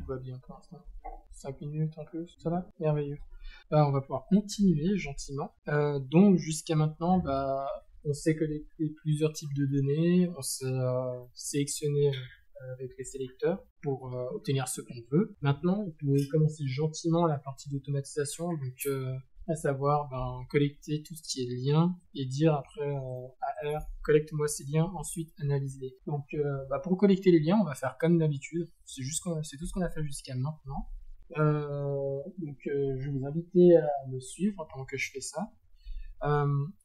tout va bien pour l'instant. 5 minutes en plus, ça va? Merveilleux. On va pouvoir continuer gentiment. Donc jusqu'à maintenant, on sait collecter plusieurs types de données, on sait sélectionner avec les sélecteurs pour obtenir ce qu'on veut. Maintenant, on peut commencer gentiment la partie d'automatisation, donc à savoir collecter tout ce qui est lien et dire après à R, collecte-moi ces liens, ensuite analyse-les. Donc pour collecter les liens, on va faire comme d'habitude, c'est tout ce qu'on a fait jusqu'à maintenant. Je vais vous inviter à me suivre pendant que je fais ça.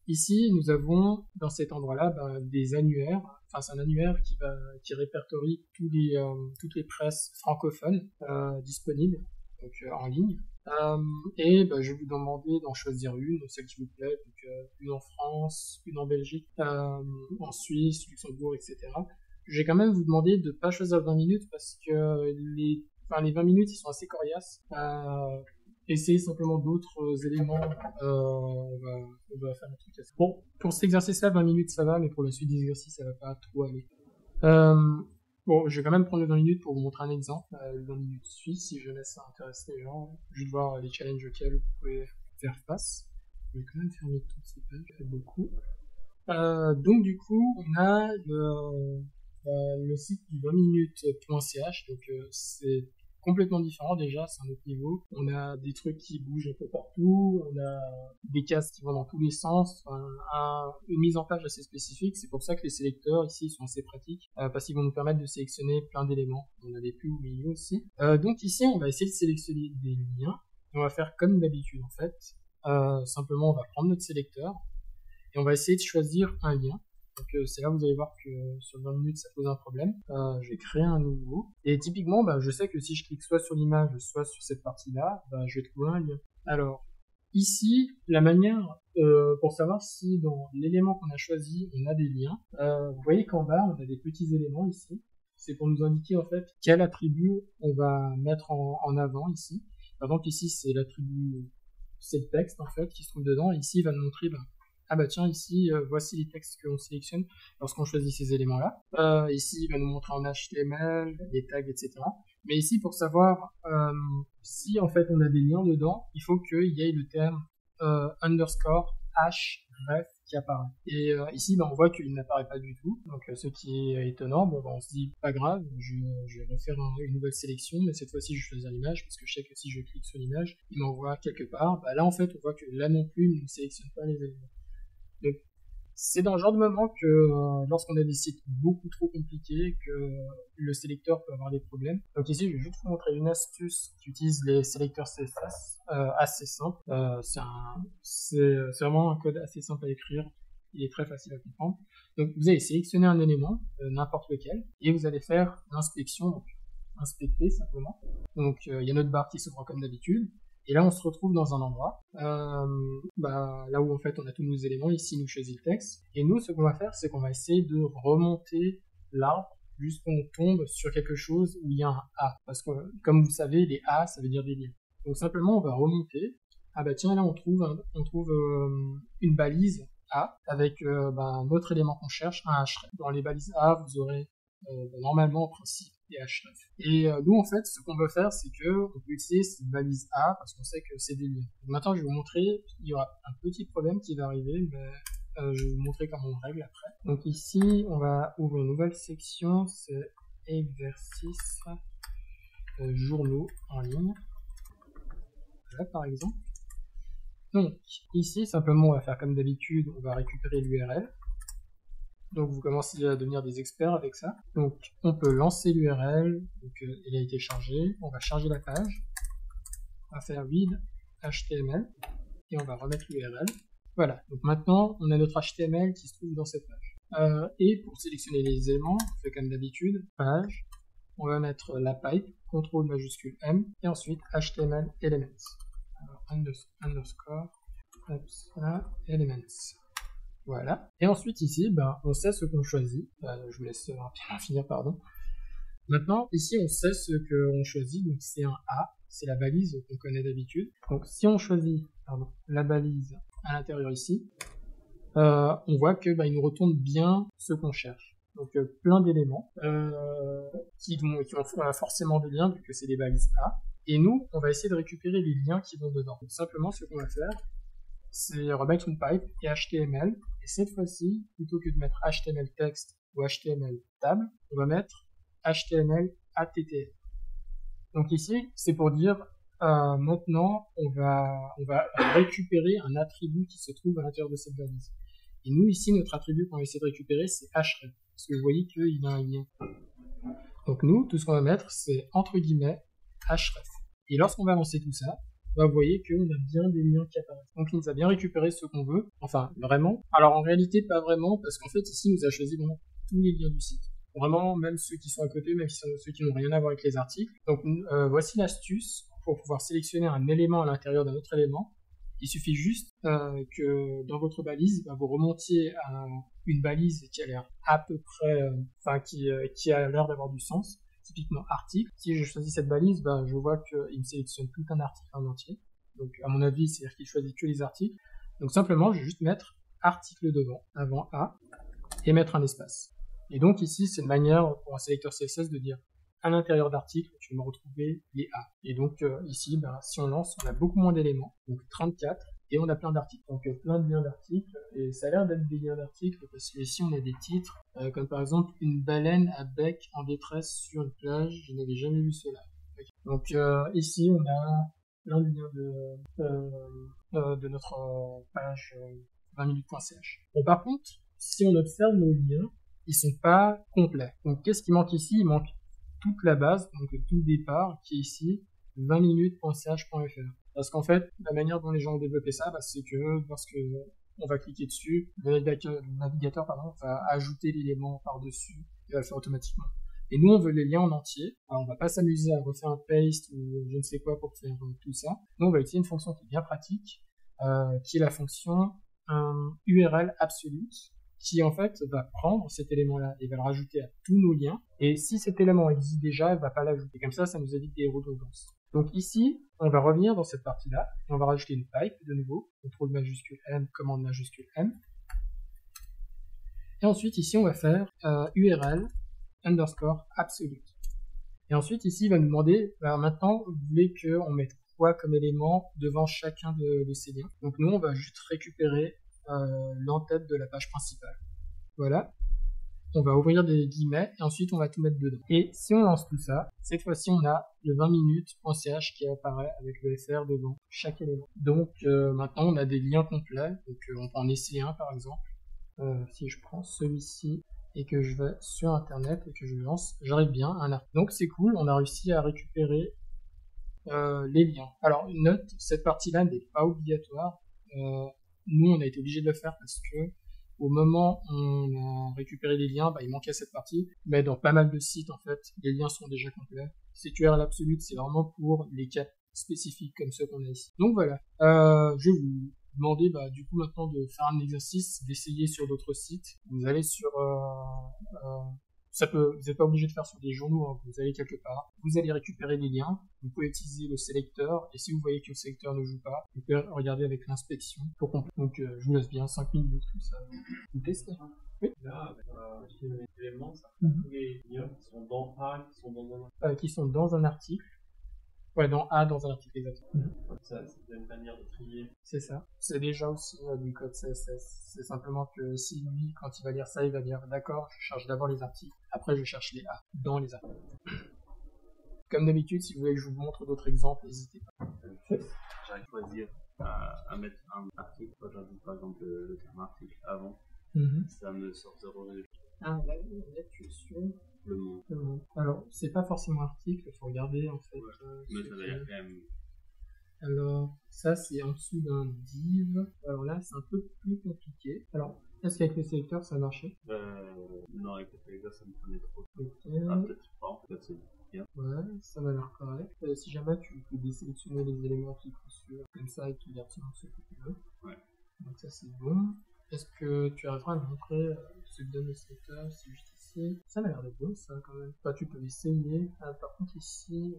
Ici, nous avons dans cet endroit-là des annuaires. Enfin, c'est un annuaire qui répertorie toutes les presses francophones disponibles donc, en ligne. Je vais vous demander d'en choisir une, celle qui vous plaît. Donc, une en France, une en Belgique, en Suisse, Luxembourg, etc. Je vais quand même vous demander de ne pas choisir 20 minutes parce que les 20 minutes, ils sont assez coriaces. Essayez simplement d'autres éléments. On va faire un truc assez... Bon, pour cet exercice-là, 20 minutes, ça va, mais pour la suite des exercices, ça va pas trop aller. Je vais quand même prendre le 20 minutes pour vous montrer un exemple. Le 20 minutes suisse, si jamais ça intéresse les gens. Juste voir les challenges auxquels vous pouvez faire face. Je vais quand même fermer toutes ces pages, ça fait beaucoup. Donc du coup, on a le site du 20minutes.ch, donc c'est complètement différent déjà, c'est un autre niveau. On a des trucs qui bougent un peu partout, on a des cases qui vont dans tous les sens, une mise en page assez spécifique. C'est pour ça que les sélecteurs ici sont assez pratiques, parce qu'ils vont nous permettre de sélectionner plein d'éléments. On a des plus au milieu aussi. Donc ici, on va essayer de sélectionner des liens. On va faire comme d'habitude en fait. Simplement, on va prendre notre sélecteur et on va essayer de choisir un lien. Donc c'est là où vous allez voir que sur 20 minutes ça pose un problème. Je vais créer un nouveau. Et typiquement, je sais que si je clique soit sur l'image, soit sur cette partie-là, je vais trouver un lien. Alors, ici, la manière pour savoir si dans l'élément qu'on a choisi, on a des liens, vous voyez qu'en bas, on a des petits éléments ici. C'est pour nous indiquer en fait quel attribut on va mettre en avant ici. Par exemple, ici, c'est l'attribut, c'est le texte en fait qui se trouve dedans. Et ici, il va nous montrer ici, voici les textes qu'on sélectionne lorsqu'on choisit ces éléments-là. Ici, il va nous montrer en HTML, les tags, etc. Mais ici, pour savoir si en fait on a des liens dedans, il faut qu'il y ait le terme underscore href qui apparaît. Et ici, on voit qu'il n'apparaît pas du tout. Donc, ce qui est étonnant, on se dit pas grave, je vais refaire une nouvelle sélection, mais cette fois-ci, je vais choisir l'image parce que je sais que si je clique sur l'image, il m'envoie quelque part. Là, en fait, on voit que là non plus, il ne sélectionne pas les éléments. Donc, c'est dans le genre de moment que lorsqu'on a des sites beaucoup trop compliqués, que le sélecteur peut avoir des problèmes. Donc ici, je vais juste vous montrer une astuce qui utilise les sélecteurs CSS assez simple. C'est vraiment un code assez simple à écrire. Il est très facile à comprendre. Donc vous allez sélectionner un élément, n'importe lequel, et vous allez faire l'inspection, donc inspecter simplement. Donc il y a notre barre qui s'ouvre comme d'habitude. Et là, on se retrouve dans un endroit, là où en fait on a tous nos éléments. Ici, nous choisit le texte. Et nous, ce qu'on va faire, c'est qu'on va essayer de remonter l'arbre jusqu'on tombe sur quelque chose où il y a un A. Parce que, comme vous savez, les A, ça veut dire des liens. Donc simplement, on va remonter. Là, on trouve une balise A avec notre élément qu'on cherche, un href. Dans les balises A, vous aurez normalement en principe des href. Et nous en fait ce qu'on veut faire c'est que on peut utiliser cette balise A parce qu'on sait que c'est des liens. Donc, maintenant je vais vous montrer, il y aura un petit problème qui va arriver, mais je vais vous montrer comment on règle après. Donc ici on va ouvrir une nouvelle section, c'est exercice journaux en ligne. Là par exemple. Donc ici simplement on va faire comme d'habitude, on va récupérer l'URL. Donc vous commencez à devenir des experts avec ça. Donc on peut lancer l'URL, donc il a été chargé, on va charger la page, on va faire read HTML et on va remettre l'URL. Voilà, donc maintenant on a notre HTML qui se trouve dans cette page. Et pour sélectionner les éléments, on fait comme d'habitude, page, on va mettre la pipe, CTRL majuscule M, et ensuite HTML elements. Alors underscore elements. Voilà. Et ensuite ici, on sait ce qu'on choisit. Je vous laisse rapidement finir, pardon. Maintenant, ici, on sait ce qu'on choisit. Donc c'est un A, c'est la balise qu'on connaît d'habitude. Donc si on choisit la balise à l'intérieur ici, on voit que il nous retourne bien ce qu'on cherche. Donc plein d'éléments qui ont forcément des liens vu que c'est des balises A. Et nous, on va essayer de récupérer les liens qui vont dedans. Donc, simplement, ce qu'on va faire, c'est remettre une pipe et HTML. Et cette fois-ci, plutôt que de mettre HTML texte ou HTML table, on va mettre HTML ATTF. Donc ici, c'est pour dire maintenant, on va récupérer un attribut qui se trouve à l'intérieur de cette balise. Et nous, ici, notre attribut qu'on va essayer de récupérer, c'est href. Parce que vous voyez qu'il a un lien. Donc nous, tout ce qu'on va mettre, c'est entre guillemets href. Et lorsqu'on va lancer tout ça, vous voyez qu'on a bien des liens qui apparaissent. Donc il nous a bien récupéré ce qu'on veut. Enfin, vraiment. Alors en réalité, pas vraiment, parce qu'en fait, ici, il nous a choisi vraiment tous les liens du site. Vraiment, même ceux qui sont à côté, même ceux qui n'ont rien à voir avec les articles. Donc voici l'astuce pour pouvoir sélectionner un élément à l'intérieur d'un autre élément. Il suffit juste que dans votre balise, vous remontiez à une balise qui a l'air à peu près, qui a l'air d'avoir du sens. Typiquement article. Si je choisis cette balise, je vois qu'il me sélectionne tout un article en entier. Donc à mon avis, c'est-à-dire qu'il choisit que les articles. Donc simplement, je vais juste mettre article devant, avant A, et mettre un espace. Et donc ici, c'est une manière pour un sélecteur CSS de dire à l'intérieur d'articles, tu vas me retrouver les A. Et donc ici, si on lance, on a beaucoup moins d'éléments, donc 34, et on a plein d'articles. Donc plein de liens d'articles, et ça a l'air d'être des liens d'articles, parce que ici on a des titres, comme par exemple une baleine à bec en détresse sur une plage, je n'avais jamais vu cela. Okay. Donc ici on a plein de liens de notre page 20minutes.ch. Bon, par contre, si on observe nos liens, ils sont pas complets. Donc qu'est-ce qui manque ici? Il manque toute la base, donc tout le départ, qui est ici, 20minutes.ch.fr. Parce qu'en fait, la manière dont les gens ont développé ça, c'est que lorsque on va cliquer dessus, le navigateur va ajouter l'élément par-dessus, et va le faire automatiquement. Et nous, on veut les liens en entier. Alors, on va pas s'amuser à refaire un paste ou je ne sais quoi pour faire tout ça. Nous, on va utiliser une fonction qui est bien pratique, qui est la fonction URL absolute, qui en fait va prendre cet élément-là et va le rajouter à tous nos liens. Et si cet élément existe déjà, elle va pas l'ajouter. Comme ça nous évite des redondances. Donc ici, on va revenir dans cette partie-là et on va rajouter une pipe de nouveau. Contrôle majuscule M, commande majuscule M. Et ensuite ici, on va faire URL underscore absolute. Et ensuite ici, il va nous demander, maintenant, vous voulez qu'on mette quoi comme élément devant chacun de ces liens. Donc nous, on va juste récupérer l'entête de la page principale. Voilà. On va ouvrir des guillemets et ensuite on va tout mettre dedans. Et si on lance tout ça, cette fois-ci on a le 20minutes.ch qui apparaît avec le FR devant chaque élément. Donc maintenant on a des liens complets. Donc on peut en essayer un par exemple. Si je prends celui-ci et que je vais sur internet et que je lance, j'arrive bien à un article. Donc c'est cool, on a réussi à récupérer les liens. Alors une note, cette partie-là n'est pas obligatoire. Nous on a été obligé de le faire parce que au moment où on a récupéré les liens, il manquait cette partie, mais dans pas mal de sites, en fait, les liens sont déjà complets. CQRL absolute, c'est vraiment pour les cas spécifiques comme ceux qu'on a ici. Donc voilà, je vais vous demander du coup maintenant de faire un exercice, d'essayer sur d'autres sites. Vous allez sur... vous n'êtes pas obligé de faire sur des journaux, hein. Vous allez quelque part, vous allez récupérer les liens, vous pouvez utiliser le sélecteur, et si vous voyez que le sélecteur ne joue pas, vous pouvez regarder avec l'inspection pour comprendre. Donc je vous laisse bien 5 minutes comme ça, vous testez. Oui. Là, les éléments, ça fait tous les liens qui sont dans A, qui sont dans un article. Ouais, dans A, dans un article, exactement. Ça, c'est une manière de trier. C'est ça. C'est déjà aussi du code CSS. C'est simplement que si lui, quand il va lire ça, il va dire d'accord, je cherche d'abord les articles, après je cherche les A dans les articles. Comme d'habitude, si vous voulez que je vous montre d'autres exemples, n'hésitez pas. J'arrive à choisir à mettre un article, j'ajoute par exemple le terme article avant, ça me sort 0. Ah, là tu es sur le monde. Alors, c'est pas forcément article, il faut regarder en fait. Ouais. Mais ça veut dire quand même. Alors, ça c'est en dessous d'un div. Alors là, c'est un peu plus compliqué. Alors, est-ce qu'avec le sélecteur ça marchait? Non, avec le sélecteur ça me prenait trop. Okay. Ah, peut-être pas, en fait, c'est bien. Ouais, ça m'a l'air correct. Si jamais tu peux désélectionner les éléments qui sont sur comme ça et qui directement ce que tu veux. Ouais. Donc ça c'est bon. Est-ce que tu arriveras à me montrer ce que donne le sélecteur? C'est juste ici. ici, ça m'a l'air d'être bon ça quand même. Enfin, tu peux essayer. Par contre ici,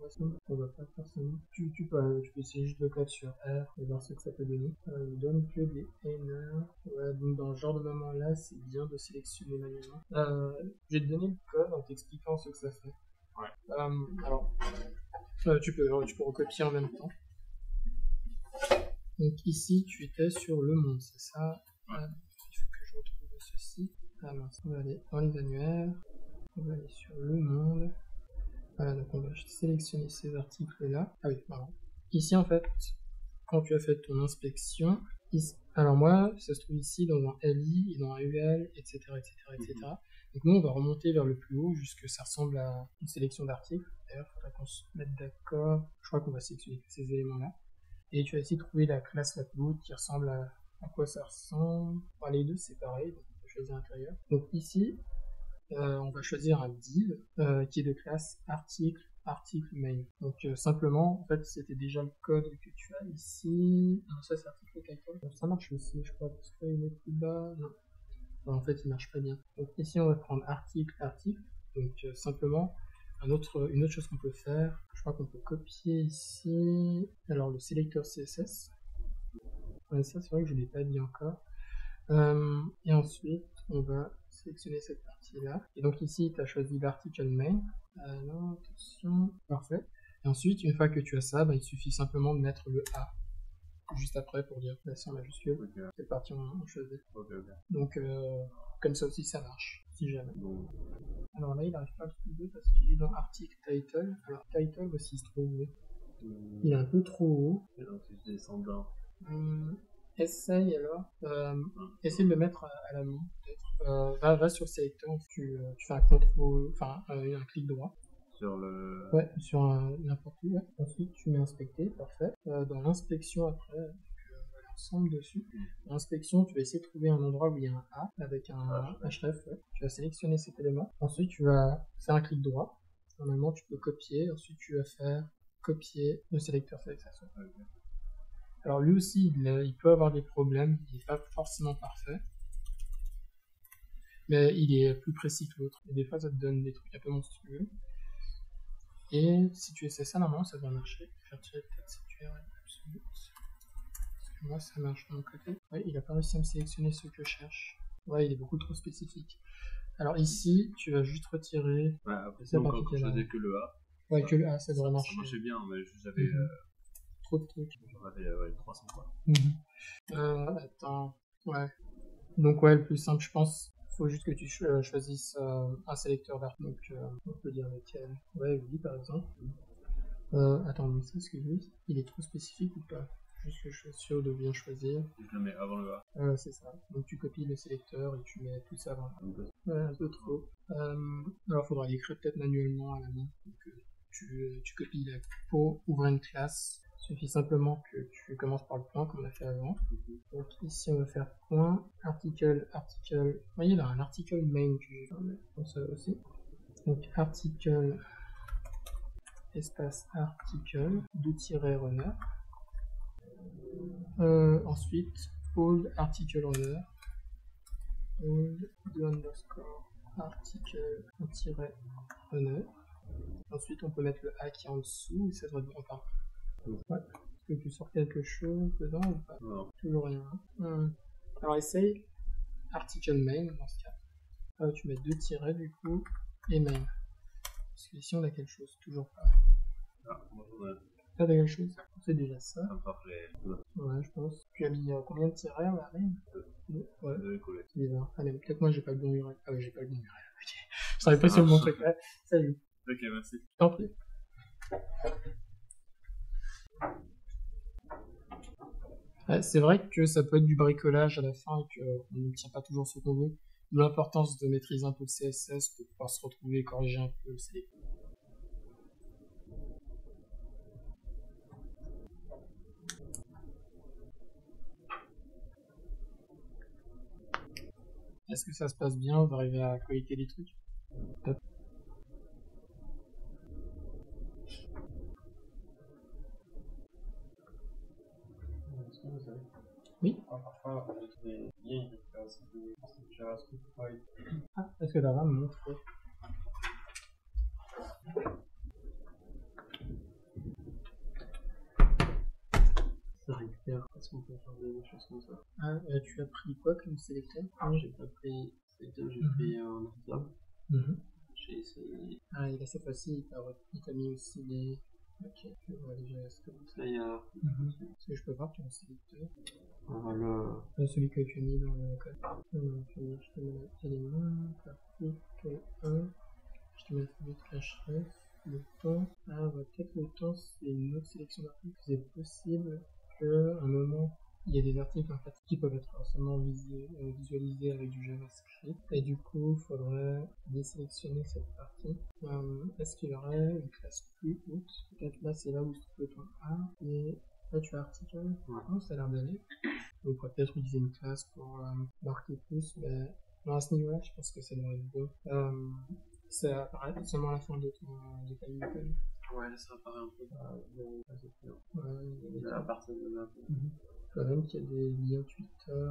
on va pas forcément. Tu peux essayer juste le code sur R et voir ce que ça peut donner. Il donne que des NR. Ouais, donc dans ce genre de moment là, c'est bien de sélectionner manuellement. Je vais te donner le code en t'expliquant ce que ça fait. Ouais. Alors, tu peux recopier en même temps. Donc ici, tu étais sur le monde, c'est ça. Il faut que je retrouve ceci. Ah mince, on va aller dans les annuaires. On va aller sur le monde. Voilà, donc on va sélectionner ces articles-là. Ah oui, pardon. Ici, en fait, quand tu as fait ton inspection, alors moi, ça se trouve ici dans un LI, dans un UL, etc., etc., etc. Donc nous, on va remonter vers le plus haut jusque ça ressemble à une sélection d'articles. D'ailleurs, il faudrait qu'on se mette d'accord. Je crois qu'on va sélectionner ces éléments-là. Et tu vas essayer de trouver la classe la plus haute qui ressemble à quoi ça ressemble. Enfin, les deux, c'est pareil, donc on va choisir l'intérieur. Donc ici, on va choisir un div qui est de classe article main. Donc simplement, en fait, c'était déjà le code que tu as ici. Non, ça c'est article title. Donc ça marche aussi, je crois, parce qu'il est plus bas. Non. Non, en fait, il marche pas bien. Donc ici, on va prendre article. Donc simplement, une autre chose qu'on peut faire, je crois qu'on peut copier ici. Alors le sélecteur CSS. Ouais, ça, c'est vrai que je ne l'ai pas dit encore. Et ensuite, on va sélectionner cette partie-là. Et donc ici, tu as choisi l'article main. Non, attention. Parfait. Et ensuite, une fois que tu as ça, il suffit simplement de mettre le A juste après pour dire c'est en majuscule. Okay. Cette partie, on choisit. Okay. Donc, comme ça aussi, ça marche, si jamais. Alors là, il n'arrive pas à le trouver parce qu'il est dans article title. Alors, title aussi, il se trouve. Il est un peu trop haut. Et donc, si je descends d'un. Essaye alors. Essaye de le mettre à la main, peut-être. Va sur sélecteur, tu fais un contrôle, un clic droit. Sur le. Ouais, sur n'importe où. Ouais. Ensuite, tu mets inspecter, parfait. Dans l'inspection après, ensemble dessus. Dans l'inspection, tu vas essayer de trouver un endroit où il y a un A avec un href. Ouais. Tu vas sélectionner cet élément. Ensuite, tu vas faire un clic droit. Normalement, tu peux copier. Ensuite, tu vas faire copier le sélecteur sélection. Okay. Alors lui aussi, il peut avoir des problèmes, il n'est pas forcément parfait, mais il est plus précis que l'autre. Et des fois, ça te donne des trucs un peu monstrueux. Et si tu essaies ça, normalement, ça devrait marcher. Faire tirer peut-être cette URL absolue. Parce que moi, ça marche de mon côté. Ouais, il n'a pas réussi à me sélectionner ce que je cherche. Ouais, il est beaucoup trop spécifique. Alors ici, tu vas juste retirer. Ouais, après, c'est encore quand je faisais que le A. Ouais, que le A, ça devrait marcher. Ça marchait bien, mais j'avais. Trop de trucs. J'en avais 300 quoi. Attends. Ouais. Donc ouais, le plus simple, je pense, faut juste que tu choisisses un sélecteur d'art. Donc on peut dire lequel. Ouais, lui par exemple. Attends, mais ça, est-ce que lui, il est trop spécifique ou pas? Juste que je sois sûr de bien choisir. Je le mets avant le A. C'est ça. Donc tu copies le sélecteur et tu mets tout ça avant. Ouais, un peu trop. Alors il faudra l'écrire peut-être manuellement à la main. Donc tu copies pour ouvrir une classe. Il suffit simplement que tu commences par le point comme on a fait avant. Donc ici on va faire point, article. Vous voyez là, un article main que je vais mettre comme ça aussi. Donc article, espace article, 2-runner. Ensuite, old article runner. Old 2_ article-runner. Ensuite on peut mettre le A qui est en dessous et ça devrait être enfin. Ouais. Est-ce que tu sors quelque chose dedans ou pas? Non. Toujours rien. Alors essaye article main dans ce cas. Tu mets 2 tirets du coup et main. Parce que ici on a quelque chose, toujours pas. Ah, moi j'en ai. T'as quelque chose? C'est déjà ça. Ça me paraît. Ouais, je pense. Tu as mis combien de tirets à la main? 2. Ouais. 2 C'est bizarre. Allez, peut-être moi j'ai pas le bon URL. Ah ouais, j'ai pas le bon URL. Ok. Je savais pas sur mon truc. Ouais. Salut. Ok, merci. Je t'en prie. C'est vrai que ça peut être du bricolage à la fin et qu'on n'obtient pas toujours ce qu'on veut. D'où l'importance de maîtriser un peu le CSS pour pouvoir se retrouver et corriger un peu le sélecteur. Est-ce que ça se passe bien? Vous arrivez à collecter des trucs? Top. Oui. Parfois, j'ai trouvé bien de faire des JavaScript. Ah, est-ce que la RAM montre? Ça récupère parce qu'on peut faire des choses comme ça. Ah, tu as pris quoi comme sélecteur? J'ai pas pris sélecteur, j'ai pris un article. J'ai essayé. Ah, et là cette fois-ci, il t'a mis aussi les. Ok, je vois déjà ce que vous Là, il y a Est-ce que je peux voir ton sélecteur? Celui que tu as mis dans le code. Je te mets l'élément, article 1, je te mets le href, le temps. Ah, peut-être le temps, c'est une autre sélection d'articles. C'est possible qu'à un moment, il y a des articles en fait qui peuvent être forcément visualisés avec du JavaScript. Et du coup, il faudrait désélectionner cette partie. Est-ce qu'il y aurait une classe plus haute? Peut-être là, c'est là où se trouve le temps A. Et là, tu as article. Oh, ça a l'air d'aller. Donc, on pourrait peut-être utiliser une classe pour marquer plus, mais non, à ce niveau-là, je pense que ça devrait être bon. Ça apparaît seulement à la fin de ta ligne de code. Ouais, ça apparaît un peu à partir de là. Je vois même qu'il y a des liens Twitter.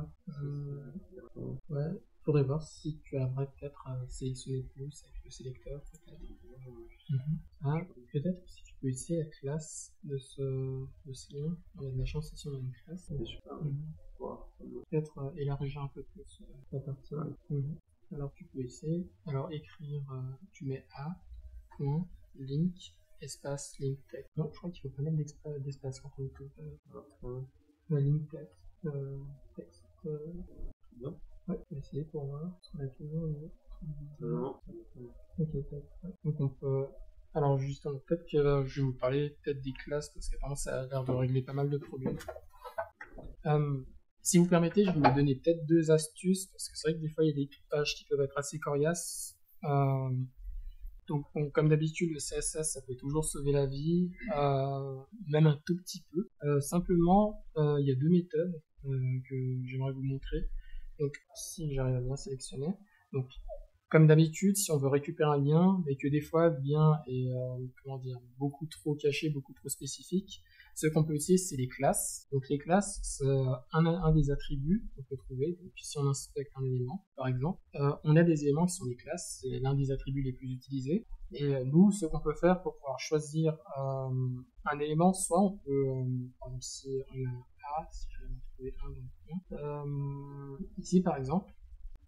Ouais, il faudrait voir si tu aimerais peut-être sélectionner plus avec le sélecteur. Ah, peut-être si tu peux essayer la classe de ce lien. On a de la chance ici, on a une classe. Peut-être élargir un peu plus la partie. Alors tu peux essayer. Alors écrire, tu mets A, point, link, espace, link text. Non, je crois qu'il faut pas mettre d'espace quand on peut. La link text. Non. Ouais, je vais essayer pour voir. On a toujours Non. Ok, donc on peut. Alors justement, peut-être que je vais vous parler peut-être des classes parce qu'apparemment ça a l'air de régler pas mal de problèmes. Si vous permettez, je vais vous donner peut-être 2 astuces, parce que c'est vrai que des fois, il y a des pages qui peuvent être assez coriaces. Donc, bon, comme d'habitude, le CSS, ça peut toujours sauver la vie, même un tout petit peu. Simplement, il y a 2 méthodes que j'aimerais vous montrer. Donc, si j'arrive à bien sélectionner. Donc, comme d'habitude, si on veut récupérer un lien, mais que des fois, le lien est beaucoup trop caché, beaucoup trop spécifique, ce qu'on peut utiliser, c'est les classes. Donc les classes, c'est un des attributs qu'on peut trouver. Donc si on inspecte un élément, par exemple, on a des éléments qui sont des classes, c'est l'un des attributs les plus utilisés. Et nous, ce qu'on peut faire pour pouvoir choisir un élément, soit on peut, par exemple, si on a A, si je vais en trouver un dans le point, ici par exemple,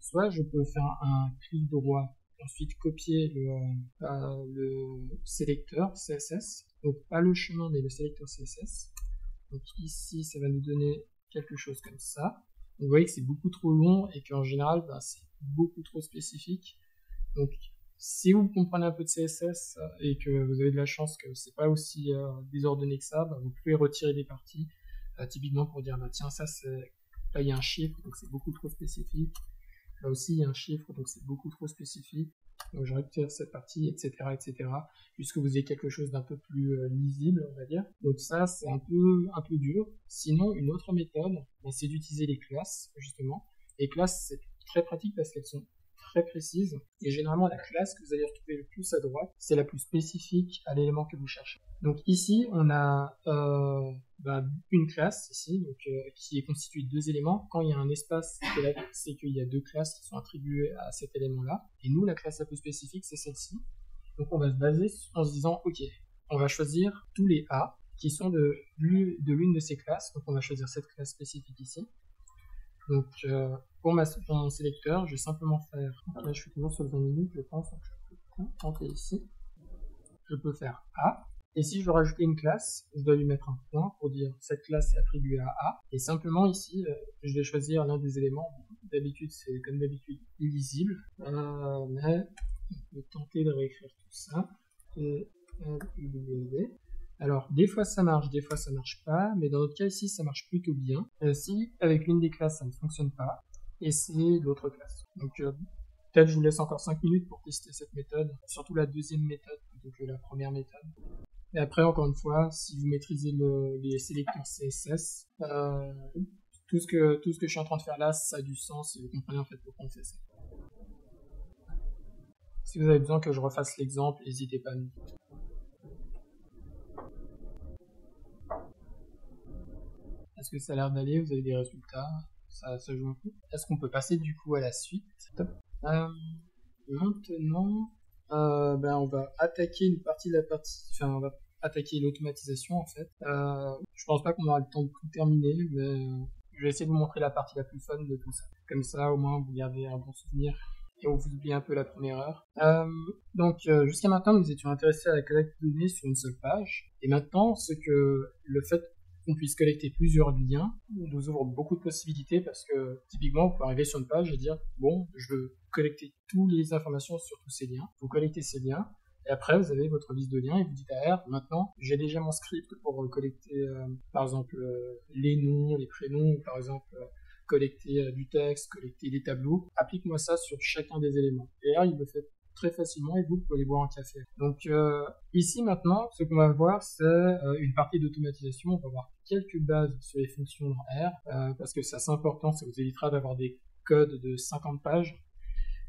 soit je peux faire un clic droit, ensuite copier le sélecteur CSS, donc pas le chemin mais le sélecteur CSS. Donc ici ça va nous donner quelque chose comme ça. Vous voyez que c'est beaucoup trop long et qu'en général c'est beaucoup trop spécifique. Donc si vous comprenez un peu de CSS et que vous avez de la chance que c'est pas aussi désordonné que ça, vous pouvez retirer des parties typiquement pour dire tiens ça c'est là il y a un chiffre donc c'est beaucoup trop spécifique. Là aussi, il y a un chiffre, donc c'est beaucoup trop spécifique. Donc je retire cette partie, etc., puisque vous avez quelque chose d'un peu plus lisible, on va dire. Donc ça, c'est un peu dur. Sinon, une autre méthode, c'est d'utiliser les classes, justement. Les classes, c'est très pratique parce qu'elles sont très précises. Et généralement, la classe que vous allez retrouver le plus à droite, c'est la plus spécifique à l'élément que vous cherchez. Donc ici, on a une classe ici, donc, qui est constituée de 2 éléments. Quand il y a un espace, c'est qu'il y a 2 classes qui sont attribuées à cet élément-là. Et nous, la classe la plus spécifique, c'est celle-ci. Donc on va se baser en se disant, ok, on va choisir tous les A qui sont de l'une de ces classes. Donc on va choisir cette classe spécifique ici. Donc pour mon sélecteur, je vais simplement faire, là je suis toujours sur le 20 minutes, je pense, donc je peux tenter ici. Je peux faire A. Et si je veux rajouter une classe, je dois lui mettre un point pour dire cette classe est attribuée à A. Et simplement ici, je vais choisir l'un des éléments. D'habitude, c'est comme d'habitude illisible. Mais on peut tenter de réécrire tout ça. Alors, des fois ça marche, des fois ça marche pas. Mais dans notre cas ici, ça marche plutôt bien. Si avec l'une des classes, ça ne fonctionne pas, essayez l'autre classe. Donc, peut-être je vous laisse encore 5 minutes pour tester cette méthode. Surtout la deuxième méthode plutôt que la première méthode. Et après, encore une fois, si vous maîtrisez les sélecteurs CSS, tout ce que je suis en train de faire là, ça a du sens et vous comprenez en fait pourquoi on fait ça. Si vous avez besoin que je refasse l'exemple, n'hésitez pas à nous dire. Est-ce que ça a l'air d'aller? Vous avez des résultats? Ça joue un peu. Est-ce qu'on peut passer du coup à la suite? Maintenant, on va attaquer une partie de la partie, enfin on va attaquer l'automatisation en fait. Je pense pas qu'on aura le temps de tout terminer, mais je vais essayer de vous montrer la partie la plus fun de tout ça. Comme ça, au moins, vous gardez un bon souvenir et on vous oublie un peu la première heure. Jusqu'à maintenant, nous étions intéressés à la collecte de données sur une seule page. Et maintenant, le fait qu'on puisse collecter plusieurs liens nous ouvre beaucoup de possibilités parce que, typiquement, vous pouvez arriver sur une page et dire, bon, je veux collecter toutes les informations sur tous ces liens. Vous collectez ces liens. Et après, vous avez votre liste de liens et vous dites à R, maintenant, j'ai déjà mon script pour collecter, par exemple, les noms, les prénoms, ou par exemple, collecter du texte, collecter des tableaux. Applique-moi ça sur chacun des éléments. Et R, il le fait très facilement et vous pouvez aller boire un café. Donc, ici, maintenant, ce qu'on va voir, c'est une partie d'automatisation. On va voir quelques bases sur les fonctions dans R, parce que c'est assez important, ça vous évitera d'avoir des codes de 50 pages.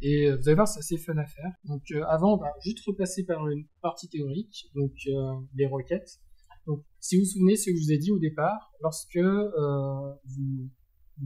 Et vous allez voir, c'est assez fun à faire. Donc avant, on va juste repasser par une partie théorique, donc les requêtes. Donc si vous vous souvenez, ce que je vous ai dit au départ, lorsque vous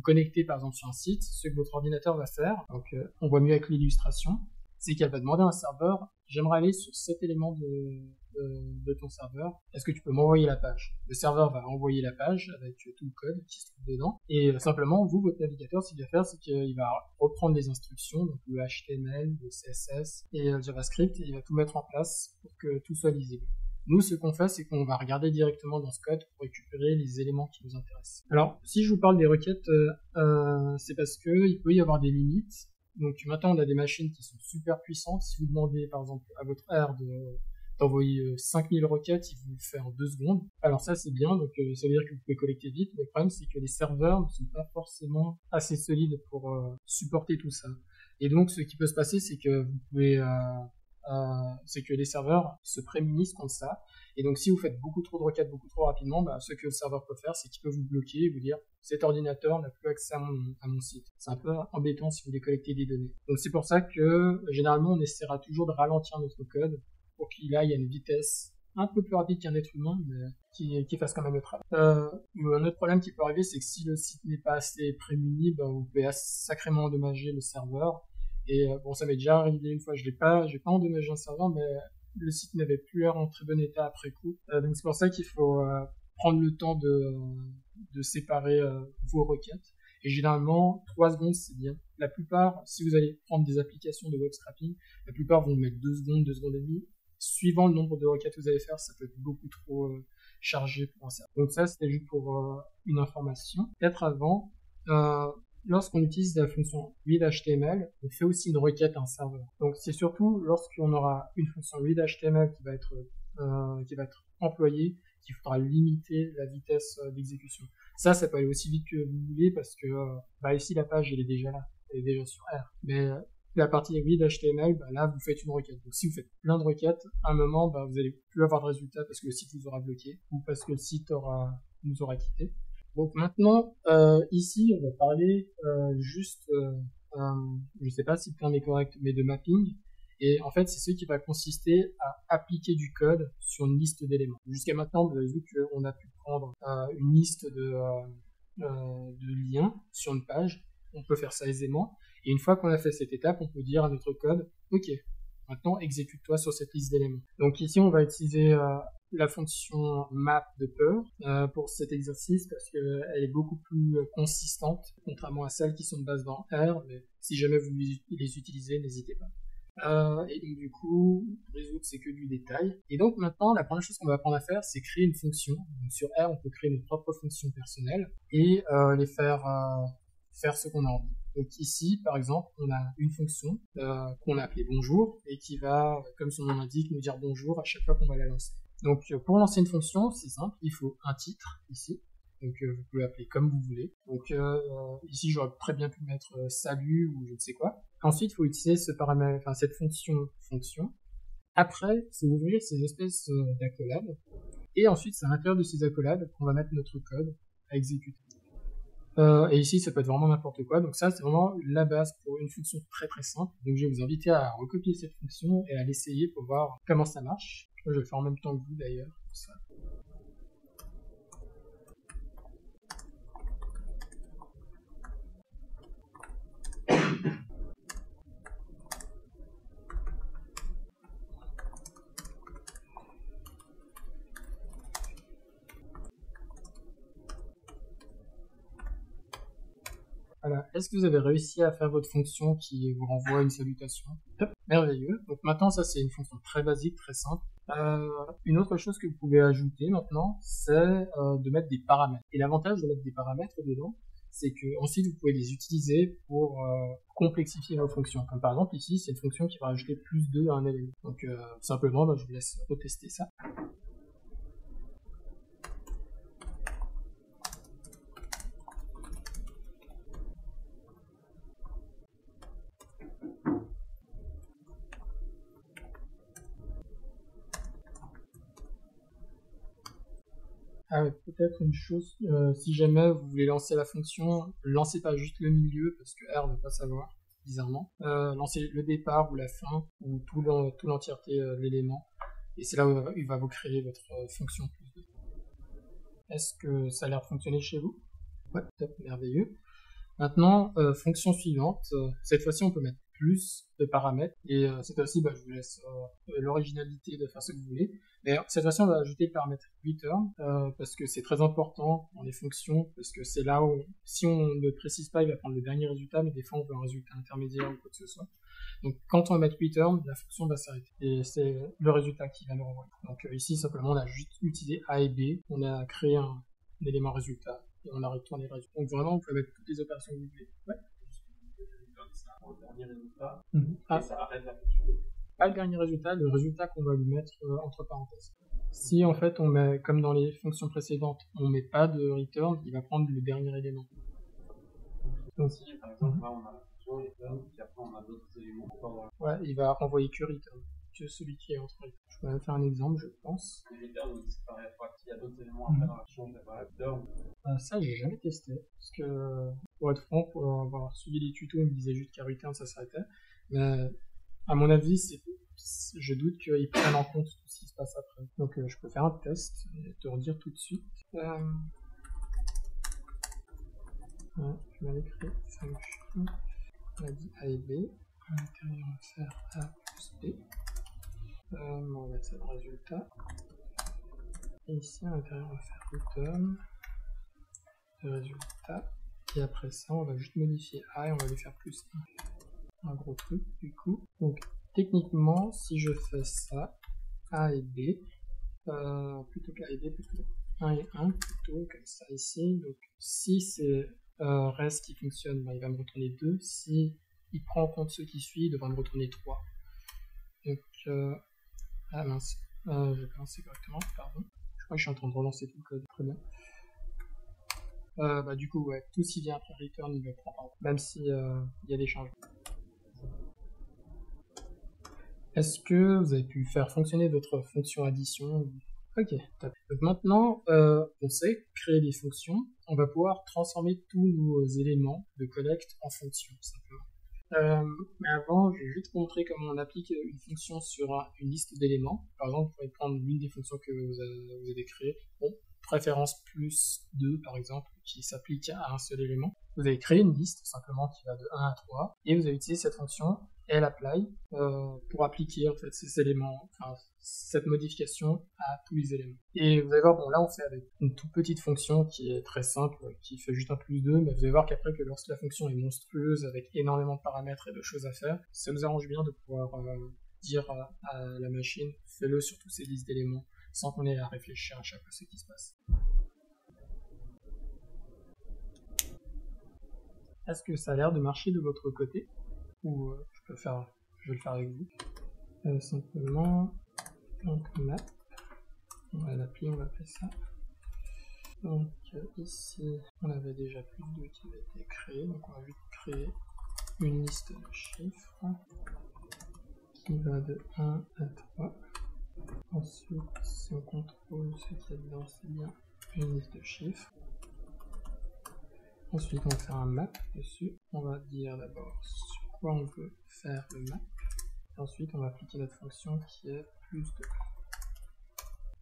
connectez par exemple sur un site, ce que votre ordinateur va faire, donc on voit mieux avec l'illustration, c'est qu'elle va demander à un serveur, j'aimerais aller sur cet élément de ton serveur, est-ce que tu peux m'envoyer la page? Le serveur va envoyer la page avec tout le code qui se trouve dedans, et simplement, vous, votre navigateur, ce qu'il va faire, c'est qu'il va reprendre les instructions, donc le HTML, le CSS et le JavaScript, et il va tout mettre en place pour que tout soit lisible. Nous, ce qu'on fait, c'est qu'on va regarder directement dans ce code pour récupérer les éléments qui nous intéressent. Alors, si je vous parle des requêtes, c'est parce qu'il peut y avoir des limites. Donc maintenant, on a des machines qui sont super puissantes. Si vous demandez, par exemple, à votre R d'envoyer 5000 requêtes, il vous le fait en 2 secondes. Alors ça, c'est bien, donc ça veut dire que vous pouvez collecter vite. Mais le problème, c'est que les serveurs ne sont pas forcément assez solides pour supporter tout ça. Et donc, ce qui peut se passer, c'est que vous pouvez... c'est que les serveurs se prémunissent contre ça. Et donc, si vous faites beaucoup trop de requêtes beaucoup trop rapidement, ce que le serveur peut faire, c'est qu'il peut vous bloquer et vous dire cet ordinateur n'a plus accès à mon site. C'est un peu embêtant si vous voulez collecter des données. Donc, c'est pour ça que généralement, on essaiera toujours de ralentir notre code pour qu'il aille à une vitesse un peu plus rapide qu'un être humain, mais qui fasse quand même le travail. Un autre problème qui peut arriver, c'est que si le site n'est pas assez prémuni, vous pouvez sacrément endommager le serveur. Et bon, ça m'est déjà arrivé une fois, j'ai pas endommagé un serveur, mais le site n'avait plus l'air en très bon état après coup. Donc c'est pour ça qu'il faut prendre le temps de séparer vos requêtes. Et généralement, 3 secondes, c'est bien. La plupart, si vous allez prendre des applications de web scrapping, la plupart vont mettre 2 secondes, 2 secondes et demie. Suivant le nombre de requêtes que vous allez faire, ça peut être beaucoup trop chargé pour un serveur. Donc ça, c'était juste pour une information. Peut-être avant, lorsqu'on utilise la fonction read.html, on fait aussi une requête à un serveur. Donc c'est surtout lorsqu'on aura une fonction read.html qui va être employée qu'il faudra limiter la vitesse d'exécution. Ça peut aller aussi vite que vous voulez parce que ici la page elle est déjà là, elle est déjà sur R. Mais la partie read.html, là vous faites une requête. Donc si vous faites plein de requêtes, à un moment vous n'allez plus avoir de résultat parce que le site vous aura bloqué ou parce que le site nous aura quitté. Donc maintenant, ici, on va parler je sais pas si le terme est correct, mais de mapping. Et en fait, c'est ce qui va consister à appliquer du code sur une liste d'éléments. Jusqu'à maintenant, vous avez vu qu'on a pu prendre une liste de liens sur une page. On peut faire ça aisément. Et une fois qu'on a fait cette étape, on peut dire à notre code, OK, maintenant exécute-toi sur cette liste d'éléments. Donc ici, on va utiliser la fonction map de Perl pour cet exercice parce qu'elle est beaucoup plus consistante contrairement à celles qui sont de base dans R, mais si jamais vous les utilisez, n'hésitez pas. Et donc du coup, résoudre c'est que du détail. Et donc maintenant, la première chose qu'on va apprendre à faire, c'est créer une fonction. Donc, sur R, on peut créer nos propres fonctions personnelles et les faire ce qu'on a envie. Donc ici, par exemple, on a une fonction qu'on a appelée bonjour et qui va, comme son nom l'indique, nous dire bonjour à chaque fois qu'on va la lancer. Donc pour lancer une fonction, c'est simple, il faut un titre ici. Donc vous pouvez l'appeler comme vous voulez. Donc ici, j'aurais très bien pu mettre salut ou je ne sais quoi. Ensuite, il faut utiliser ce paramètre, cette fonction. Après, il faut ouvrir ces espèces d'accolades. Et ensuite, c'est à l'intérieur de ces accolades qu'on va mettre notre code à exécuter. Et ici, ça peut être vraiment n'importe quoi. Donc ça, c'est vraiment la base pour une fonction très très simple. Donc je vais vous inviter à recopier cette fonction et à l'essayer pour voir comment ça marche. Je vais le faire en même temps que vous d'ailleurs. est-ce que vous avez réussi à faire votre fonction qui vous renvoie une salutation? Top, merveilleux. Donc maintenant, ça c'est une fonction très basique, très simple. Une autre chose que vous pouvez ajouter maintenant, c'est de mettre des paramètres. Et l'avantage de mettre des paramètres dedans, c'est que ensuite vous pouvez les utiliser pour complexifier vos fonctions. Comme par exemple ici, c'est une fonction qui va rajouter plus 2 à un élément. Donc simplement, je vous laisse retester ça. Ah ouais, peut-être une chose, si jamais vous voulez lancer la fonction, lancez pas juste le milieu, parce que R ne va pas savoir, bizarrement. Lancez le départ ou la fin, ou tout l'entièreté de l'élément, et c'est là où il va vous créer votre fonction plus 2. Est-ce que ça a l'air de fonctionner chez vous? Ouais, top, merveilleux. Maintenant, fonction suivante, cette fois-ci on peut mettre plus de paramètres, et cette fois-ci je vous laisse l'originalité de faire ce que vous voulez. Mais cette fois-ci on va ajouter le paramètre return, parce que c'est très important dans les fonctions, parce que c'est là où, si on ne précise pas, il va prendre le dernier résultat, mais des fois on veut un résultat intermédiaire ou quoi que ce soit. Donc quand on va mettre return, la fonction va s'arrêter, et c'est le résultat qui va nous renvoyer. Donc ici simplement on a juste utilisé A et B, on a créé un élément résultat, et on a retourné le résultat. Donc vraiment, vous pouvez mettre toutes les opérations que vous voulez. Ouais. Au dernier résultat, et ça arrête la fonction. Pas le dernier résultat, le résultat qu'on va lui mettre entre parenthèses. Si en fait on met, comme dans les fonctions précédentes, on met pas de return, il va prendre le dernier élément. Donc si par exemple là on a la fonction return, puis après on a d'autres éléments. Ouais, il va renvoyer que return, que celui qui est entre les deux. Je peux même faire un exemple, je pense. Les return disparaît après, s'il y a d'autres éléments après dans la fonction, il apparaît return. Ça, j'ai jamais testé, parce que pour être franc, pour avoir suivi les tutos, il me disait juste qu'à return ça s'arrêtait. Mais à mon avis, je doute qu'ils prennent en compte tout ce qui se passe après. Donc je peux faire un test et te redire tout de suite. Je vais écrire function. On a dit A et B. À l'intérieur, on va faire A plus B. On va mettre ça dans le résultat. Et ici, à l'intérieur, on va faire return le résultat. Et après ça, on va juste modifier A et on va lui faire plus 1. Un gros truc, du coup. Donc, techniquement, si je fais ça, A et B, plutôt qu'A et B, plutôt 1 et 1, plutôt comme ça ici. Donc, si c'est reste qui fonctionne, il va me retourner 2. Si il prend en compte ce qui suit, il devra me retourner 3. Donc, ah mince, je vais commencer correctement, pardon. Je crois que je suis en train de relancer tout le code, très bien. Du coup, ouais, tout ce qui vient après return, il le prend en compte, même s'il y a des changements. Est-ce que vous avez pu faire fonctionner votre fonction addition? Ok, top. Donc maintenant, on sait créer des fonctions. On va pouvoir transformer tous nos éléments de collect en fonctions, simplement. Mais avant, je vais juste vous montrer comment on applique une fonction sur une liste d'éléments. Par exemple, vous pouvez prendre l'une des fonctions que vous avez créées. Bon, préférence plus 2, par exemple, qui s'applique à un seul élément. Vous avez créé une liste, simplement, qui va de 1 à 3. Et vous avez utilisé cette fonction apply pour appliquer en fait ces éléments, enfin cette modification à tous les éléments. Et vous allez voir, bon là on fait avec une toute petite fonction qui est très simple, qui fait juste un plus 2, mais vous allez voir qu'après que lorsque la fonction est monstrueuse avec énormément de paramètres et de choses à faire, ça nous arrange bien de pouvoir dire à la machine fais-le sur toutes ces listes d'éléments sans qu'on ait à réfléchir à chaque fois ce qui se passe. Est-ce que ça a l'air de marcher de votre côté? Ou je vais le faire avec vous. Simplement, donc map, on va l'appeler, on va appeler ça. Donc ici, on avait déjà plus de qui avait été créé, donc on va juste créer une liste de chiffres qui va de 1 à 3. Ensuite, si on contrôle ce qu'il y a dedans, c'est bien une liste de chiffres. Ensuite, on va faire un map dessus. On va dire d'abord sur quoi on veut faire le map. Et ensuite, on va appliquer notre fonction qui est plus 2.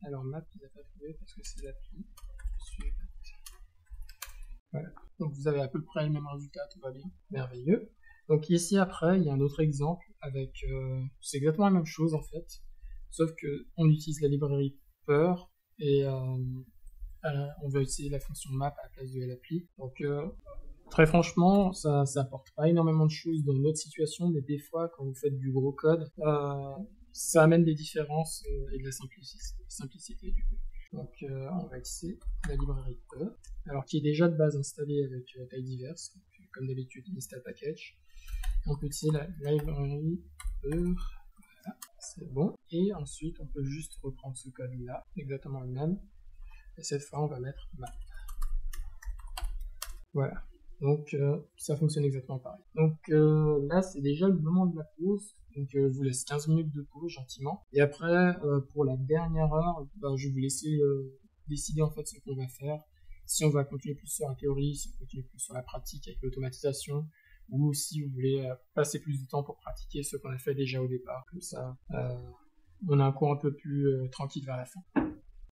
Alors, map, il n'a pas trouvé parce que c'est l'appli suivante. Voilà. Donc, vous avez à peu près le même résultat, tout va bien. Merveilleux. Donc, ici, après, il y a un autre exemple avec. C'est exactement la même chose en fait. Sauf qu'on utilise la librairie Peur et on va utiliser la fonction map à la place de l'appli. Donc, Très franchement, ça apporte pas énormément de choses dans notre situation, mais des fois, quand vous faites du gros code, ça amène des différences et de la simplicité du coup. Donc on va utiliser la librairie E, alors qui est déjà de base installée avec Tidyverse, comme d'habitude install package. On peut utiliser la librairie E, voilà, c'est bon. Et ensuite on peut juste reprendre ce code là, exactement le même, et cette fois on va mettre map. Voilà. Donc ça fonctionne exactement pareil. Donc là c'est déjà le moment de la pause, donc je vous laisse 15 minutes de pause gentiment. Et après pour la dernière heure, je vais vous laisser décider en fait ce qu'on va faire. Si on va continuer plus sur la théorie, si on continue plus sur la pratique avec l'automatisation, ou si vous voulez passer plus de temps pour pratiquer ce qu'on a fait déjà au départ. Comme ça on a un cours un peu plus tranquille vers la fin.